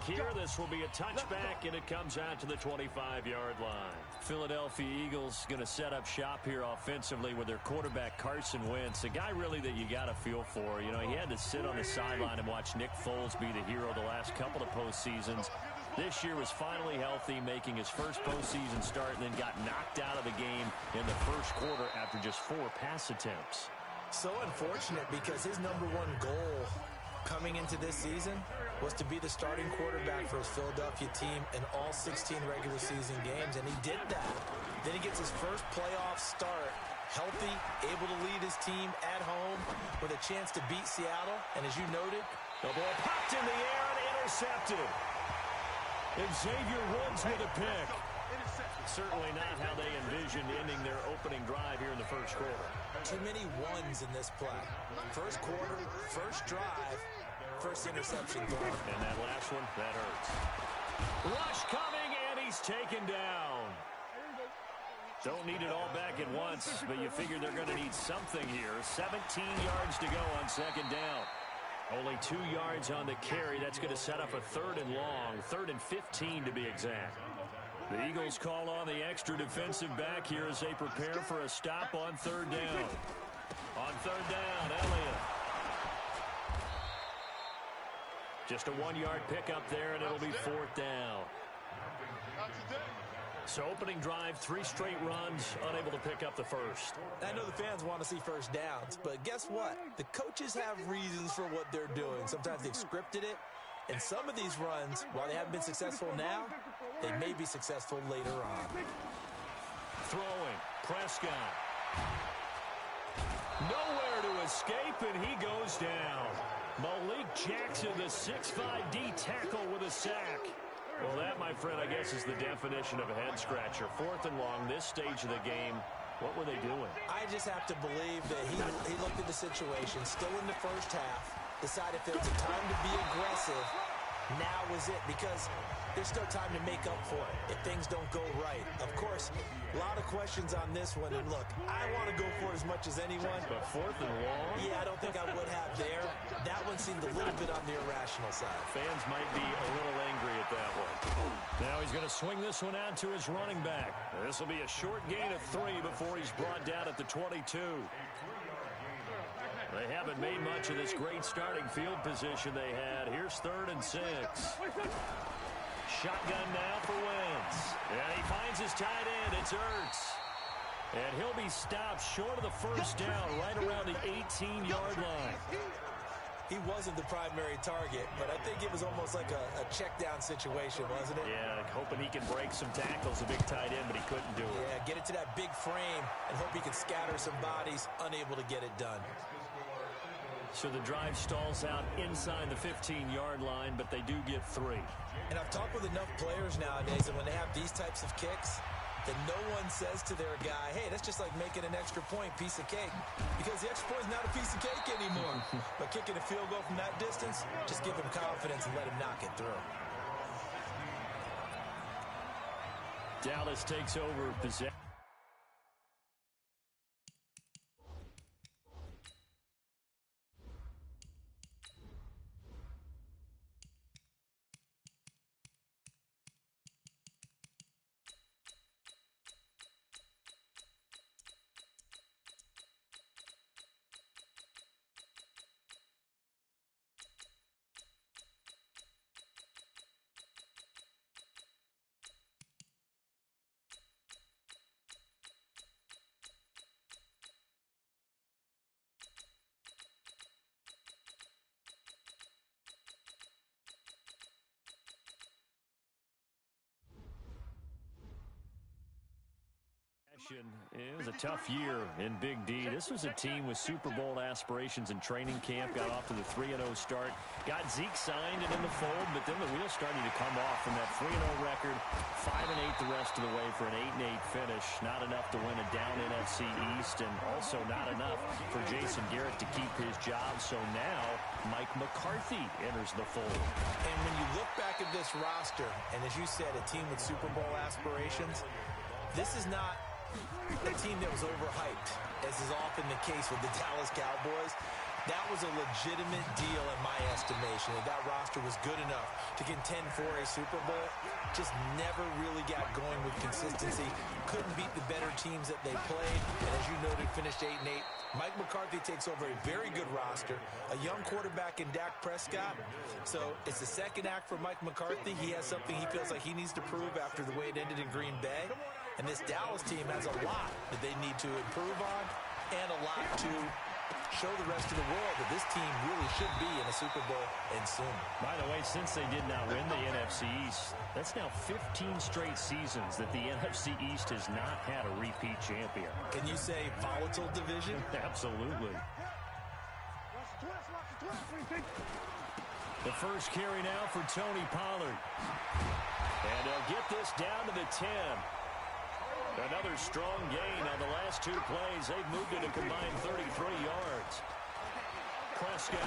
here. This will be a touchback, and it comes out to the 25-yard line. Philadelphia Eagles going to set up shop here offensively with their quarterback Carson Wentz, a guy really that you got to feel for. You know, he had to sit on the sideline and watch Nick Foles be the hero the last couple of postseasons. This year was finally healthy, making his first postseason start, and then got knocked out of the game in the first quarter after just 4 pass attempts. So unfortunate, because his #1 goal coming into this season was to be the starting quarterback for his Philadelphia team in all 16 regular season games, and he did that. Then he gets his first playoff start, healthy, able to lead his team at home with a chance to beat Seattle. And as you noted, the ball popped in the air and intercepted. Xavier Woods with a pick. Certainly not how they envisioned ending their opening drive here in the first quarter. Too many ones in this play. First quarter, first drive, first interception throw. And that last one, that hurts. Rush coming, and he's taken down. Don't need it all back at once, but you figure they're going to need something here. 17 yards to go on second down. Only 2 yards on the carry. That's going to set up a 3rd and long, 3rd and 15 to be exact. The Eagles call on the extra defensive back here as they prepare for a stop on 3rd down. On 3rd down, Elliott. Just a 1-yard pickup there, and it'll be 4th down. So opening drive, 3 straight runs, unable to pick up the first. I know the fans want to see first downs, but guess what? The coaches have reasons for what they're doing. Sometimes they've scripted it, and some of these runs, while they haven't been successful now, they may be successful later on. Throwing, Prescott. Nowhere to escape, and he goes down. Malik Jackson, the 6'5" D tackle with a sack. Well, that, my friend, I guess is the definition of a head-scratcher. 4th and long, this stage of the game. What were they doing? I just have to believe that he looked at the situation, still in the first half, decided if there was a time to be aggressive, now was it, because there's still time to make up for it if things don't go right. Of course, a lot of questions on this one, and look, I want to go for it as much as anyone. But 4th and long? Yeah, I don't think I would have there. That one seemed a little bit on the irrational side. Fans might be a little angry at that one. Now he's going to swing this one out to his running back. This will be a short gain of 3 before he's brought down at the 22. They haven't made much of this great starting field position they had. Here's 3rd and 6. Shotgun now for Wentz. And he finds his tight end. It's Ertz. And he'll be stopped short of the first down right around the 18-yard line. He wasn't the primary target, but I think it was almost like a check-down situation, wasn't it? Yeah, hoping he can break some tackles, a big tight end, but he couldn't do it. Yeah, get it to that big frame and hope he can scatter some bodies, unable to get it done. So the drive stalls out inside the 15-yard line, but they do get 3. And I've talked with enough players nowadays that when they have these types of kicks, that no one says to their guy, hey, that's just like making an extra point, piece of cake. Because the extra point is not a piece of cake anymore. But kicking a field goal from that distance, just give him confidence and let him knock it through. Dallas takes over possession. It was a tough year in Big D. This was a team with Super Bowl aspirations in training camp. Got off to the 3-0 start. Got Zeke signed and in the fold, but then the wheels started to come off from that 3-0 record. 5-8 the rest of the way for an 8-8 finish. Not enough to win a down NFC East, and also not enough for Jason Garrett to keep his job. So now Mike McCarthy enters the fold. And when you look back at this roster, and as you said, a team with Super Bowl aspirations, this is not a team that was overhyped, as is often the case with the Dallas Cowboys. That was a legitimate deal in my estimation. That roster was good enough to contend for a Super Bowl. Just never really got going with consistency. Couldn't beat the better teams that they played. And as you noted, finished 8-8. Mike McCarthy takes over a very good roster, a young quarterback in Dak Prescott. So it's the second act for Mike McCarthy. He has something he feels like he needs to prove after the way it ended in Green Bay. And this Dallas team has a lot that they need to improve on and a lot to show the rest of the world that this team really should be in a Super Bowl and soon. By the way, since they did not win the NFC East, that's now 15 straight seasons that the NFC East has not had a repeat champion. Can you say volatile division? Absolutely. The first carry now for Tony Pollard. And they'll get this down to the 10. Another strong gain on the last two plays. They've moved it a combined 33 yards. Prescott.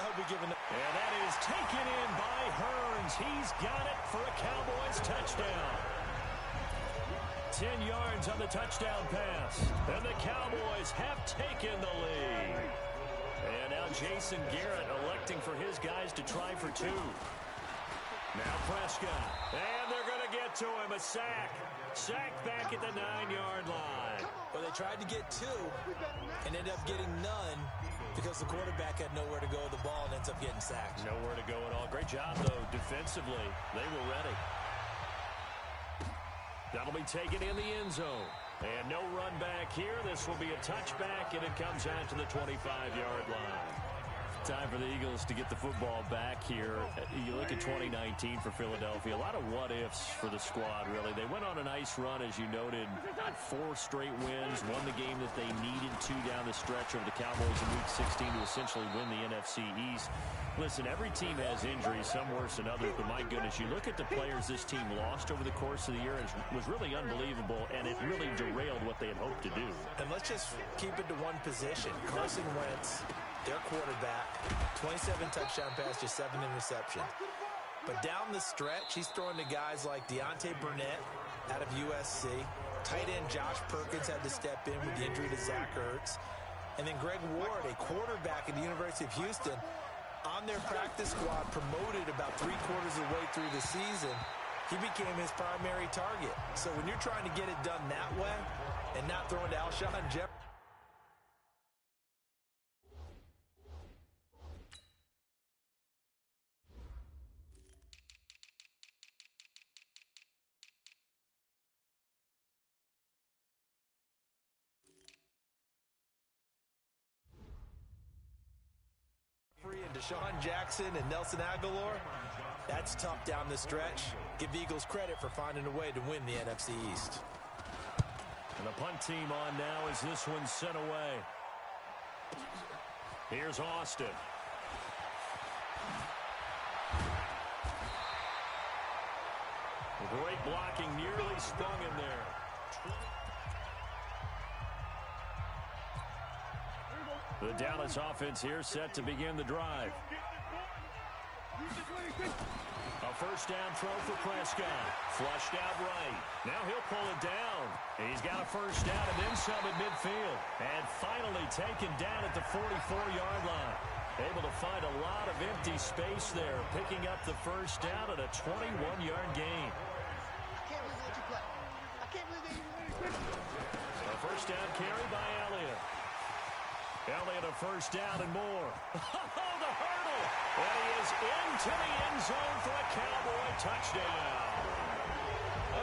And that is taken in by Hearns. He's got it for a Cowboys touchdown. 10 yards on the touchdown pass. And the Cowboys have taken the lead. And now Jason Garrett electing for his guys to try for two. Now Prescott. And they're going to get to him. A sack. Sacked back at the 9-yard line. Well, they tried to get two and ended up getting none because the quarterback had nowhere to go with the ball and ends up getting sacked. Nowhere to go at all. Great job, though, defensively. They were ready. That'll be taken in the end zone. And no run back here. This will be a touchback, and it comes out to the 25-yard line. Time for the Eagles to get the football back here. You look at 2019 for Philadelphia. A lot of what-ifs for the squad, really. They went on a nice run, as you noted. Got 4 straight wins. Won the game that they needed to down the stretch over the Cowboys in Week 16 to essentially win the NFC East. Listen, every team has injuries, some worse than others, but my goodness, you look at the players this team lost over the course of the year, and it was really unbelievable, and it really derailed what they had hoped to do. And let's just keep it to one position. Carson Wentz, their quarterback, 27 touchdown passes, 7 interceptions. But down the stretch, he's throwing to guys like Deontay Burnett out of USC. Tight end Josh Perkins had to step in with the injury to Zach Ertz. And then Greg Ward, a quarterback at the University of Houston, on their practice squad, promoted about 3/4 of the way through the season. He became his primary target. So when you're trying to get it done that way and not throwing to Alshon Jeffery, and Deshaun Jackson and Nelson Aguilar, that's tough down the stretch. Give the Eagles credit for finding a way to win the NFC East. And the punt team on now as this one's sent away. Here's Austin. Great blocking, nearly sprung him there. The Dallas offense here set to begin the drive. A first down throw for Prescott. Flushed out right. Now he'll pull it down. He's got a first down and then some at midfield. And finally taken down at the 44-yard line. Able to find a lot of empty space there. Picking up the first down at a 21-yard gain. A first down carry by Elliott. Elliott a first down and more. Oh, the hurdle. And he is into the end zone for a Cowboy touchdown.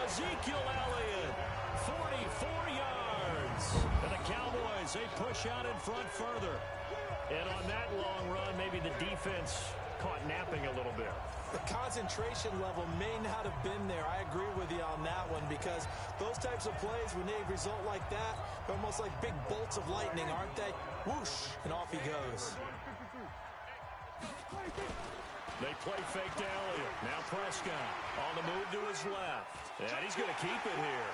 Ezekiel Elliott, 44 yards. And the Cowboys, they push out in front further. And on that long run, maybe the defense caught napping a little bit. The concentration level may not have been there. I agree with you on that one because those types of plays, when they result like that, they're almost like big bolts of lightning, aren't they? Whoosh, and off he goes. They play fake to Elliott. Now Prescott on the move to his left. And he's going to keep it here.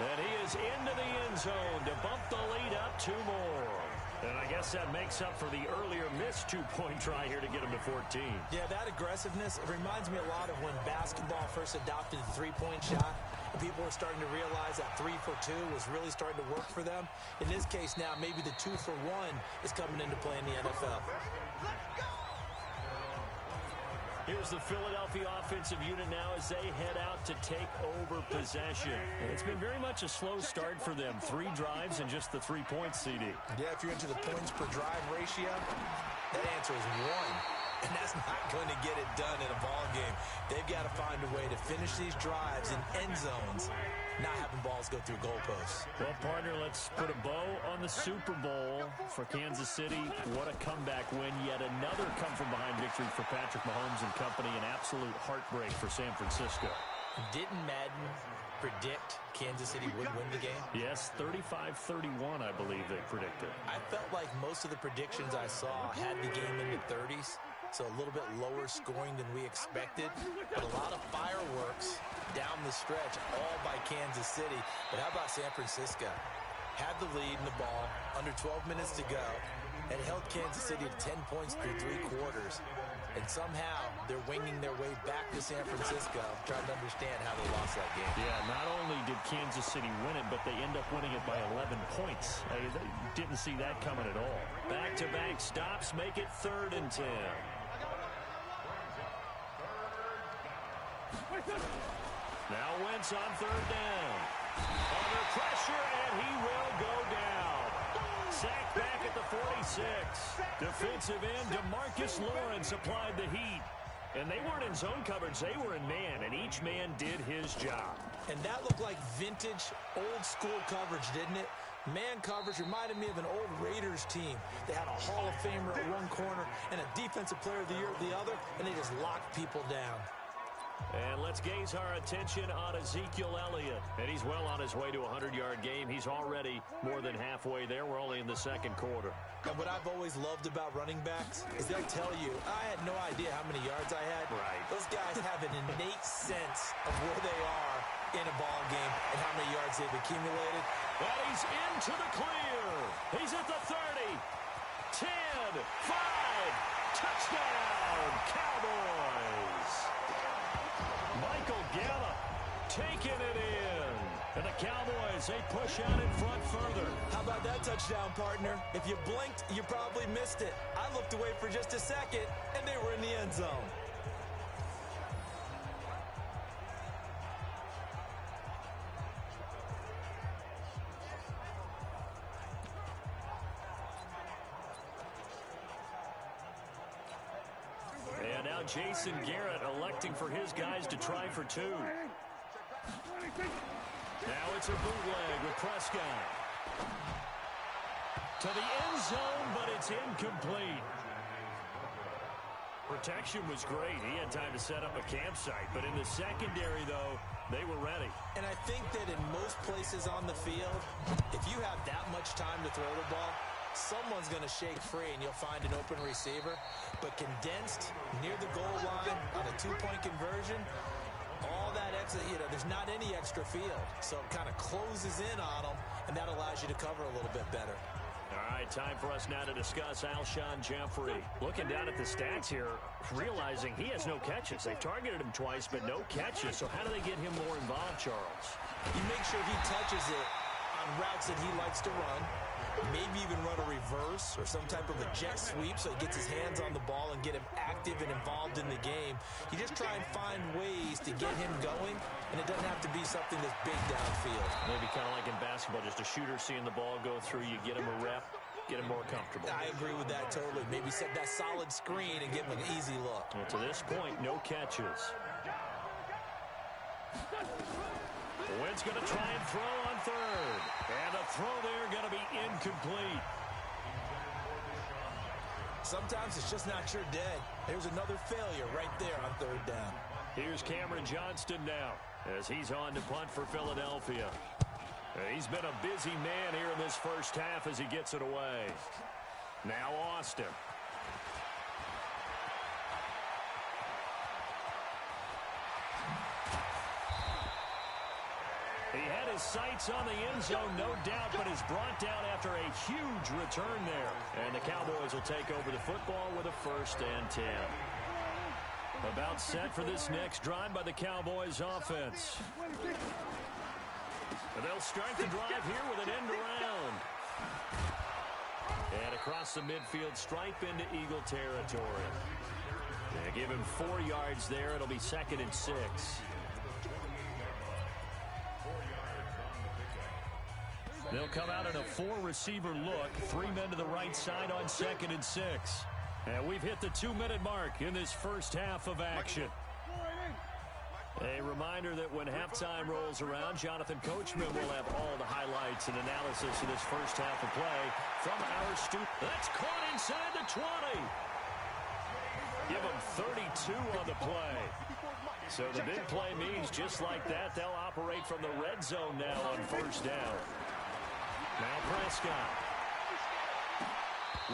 And he is into the end zone to bump the lead up 2 more. And I guess that makes up for the earlier missed 2-point try here to get him to 14. Yeah, that aggressiveness, it reminds me a lot of when basketball first adopted the 3-point shot. And people are starting to realize that 3 for 2 was really starting to work for them. In this case now, maybe the 2 for 1 is coming into play in the NFL. Here's the Philadelphia offensive unit now as they head out to take over possession. It's been very much a slow start for them. 3 drives and just the 3 points, CD. Yeah, if you're into the points per drive ratio, that answer is 1. And that's not going to get it done in a ball game. They've got to find a way to finish these drives in end zones, not having balls go through goalposts. Well, partner, let's put a bow on the Super Bowl for Kansas City. What a comeback win. Yet another come-from-behind victory for Patrick Mahomes and company. An absolute heartbreak for San Francisco. Didn't Madden predict Kansas City would win the game? Yes, 35-31, I believe they predicted. I felt like most of the predictions I saw had the game in the 30s. So a little bit lower scoring than we expected. But a lot of fireworks down the stretch, all by Kansas City. But how about San Francisco? Had the lead in the ball, under 12 minutes to go, and held Kansas City to 10 points through 3 quarters. And somehow they're winging their way back to San Francisco, trying to understand how they lost that game. Yeah, not only did Kansas City win it, but they end up winning it by 11 points. They didn't see that coming at all. Back-to-back stops make it 3rd and 10. Now Wentz on 3rd down. Under pressure, and he will go down. Sacked back at the 46. Defensive end DeMarcus Lawrence applied the heat. And they weren't in zone coverage. They were in man, and each man did his job. And that looked like vintage, old-school coverage, didn't it? Man coverage reminded me of an old Raiders team. They had a Hall of Famer at one corner and a Defensive Player of the Year at the other, and they just locked people down. And let's gaze our attention on Ezekiel Elliott. And he's well on his way to a 100-yard game. He's already more than halfway there. We're only in the 2nd quarter. And what I've always loved about running backs is they'll tell you, I had no idea how many yards I had. Right. Those guys have an innate sense of where they are in a ball game and how many yards they've accumulated. And he's into the clear. He's at the 30. 10, 5, touchdown, Cowboys. Michael Gallup taking it in. And the Cowboys, they push out in front further. How about that touchdown, partner? If you blinked, you probably missed it. I looked away for just a second, and they were in the end zone. And now Jason Garrett electing for his guys to try for 2. Now it's a bootleg with Prescott. To the end zone, but it's incomplete. Protection was great. He had time to set up a campsite. But in the secondary, though, they were ready. And I think that in most places on the field, if you have that much time to throw the ball, someone's going to shake free and you'll find an open receiver. But condensed near the goal line on a 2-point conversion, all that extra, there's not any extra field. So it kind of closes in on them, and that allows you to cover a little bit better. All right, time for us now to discuss Alshon Jeffrey. Looking down at the stats here, realizing he has no catches. They've targeted him twice, but no catches. So how do they get him more involved, Charles? You make sure he touches it on routes that he likes to run. Maybe even run a reverse or some type of a jet sweep so he gets his hands on the ball and get him active and involved in the game. You just try and find ways to get him going, and it doesn't have to be something that's big downfield. Maybe kind of like in basketball, just a shooter seeing the ball go through, you get him a rep, get him more comfortable. I agree with that totally. Maybe set that solid screen and give him an easy look. Well, to this point, no catches. Wentz going to try and throw on 3rd. And a throw there going to be incomplete. Sometimes it's just not your day. There's another failure right there on 3rd down. Here's Cameron Johnston now as he's on to punt for Philadelphia. He's been a busy man here in this first half as he gets it away. Now Austin. He had his sights on the end zone, no doubt, but is brought down after a huge return there. And the Cowboys will take over the football with a 1st and 10. About set for this next drive by the Cowboys offense. They'll start the drive here with an end around. And across the midfield stripe into Eagle territory. They give him 4 yards there. It'll be 2nd and 6. They'll come out in a 4-receiver look. 3 men to the right side on 2nd and 6. And we've hit the 2-minute mark in this first half of action. A reminder that when halftime rolls around, Jonathan Coachman will have all the highlights and analysis of this first half of play from our studio. That's caught inside the 20. Give them 32 on the play. So the big play means just like that, they'll operate from the red zone now on first down. Now Prescott.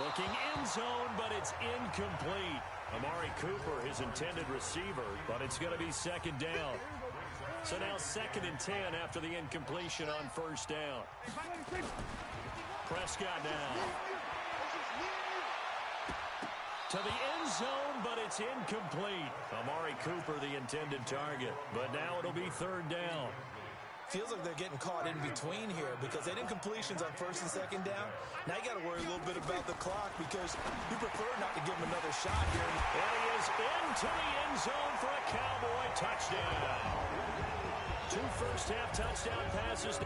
Looking end zone, but it's incomplete. Amari Cooper, his intended receiver, but it's going to be 2nd down. So now 2nd and 10 after the incompletion on first down. Prescott now. To the end zone, but it's incomplete. Amari Cooper, the intended target, but now it'll be 3rd down. Feels like they're getting caught in between here because they did incompletions on 1st and 2nd down. Now you got to worry a little bit about the clock because you prefer not to give him another shot here. And he is into the end zone for a Cowboy touchdown. 2 first-half touchdown passes.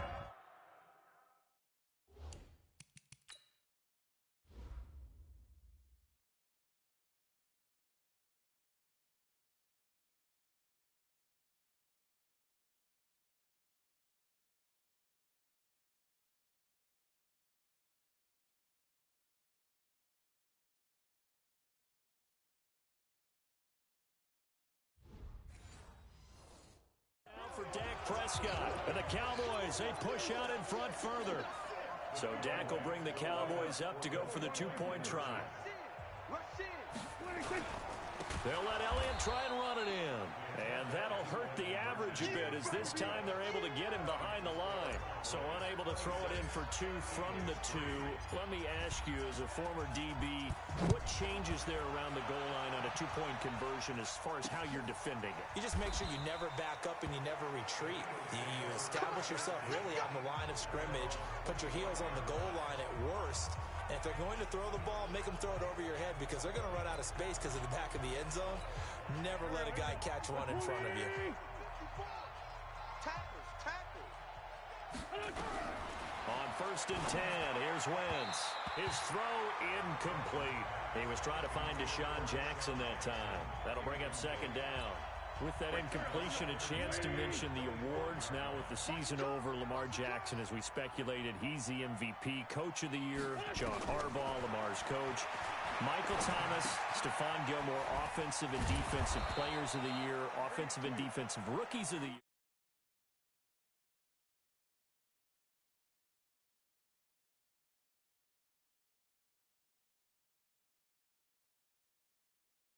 Dak Prescott and the Cowboys, they push out in front further. So Dak will bring the Cowboys up to go for the 2-point try. They'll let Elliott try and run it in. And that'll hurt the average a bit as this time they're able to get him behind the line. So unable to throw it in for 2 from the 2. Let me ask you, as a former DB, what changes there around the goal line on a 2-point conversion as far as how you're defending it? You just make sure you never back up and you never retreat. You establish yourself really on the line of scrimmage, put your heels on the goal line at worst. And if they're going to throw the ball, make them throw it over your head because they're going to run out of space because of the back of the end zone. Never let a guy catch one in front of you. On 1st and 10, here's Wentz. His throw incomplete. He was trying to find Deshaun Jackson that time. That'll bring up 2nd down. With that incompletion, a chance to mention the awards now with the season over. Lamar Jackson, as we speculated, he's the MVP, Coach of the Year. John Harbaugh, Lamar's coach. Michael Thomas, Stephon Gilmore, Offensive and Defensive Players of the Year, Offensive and Defensive Rookies of the Year.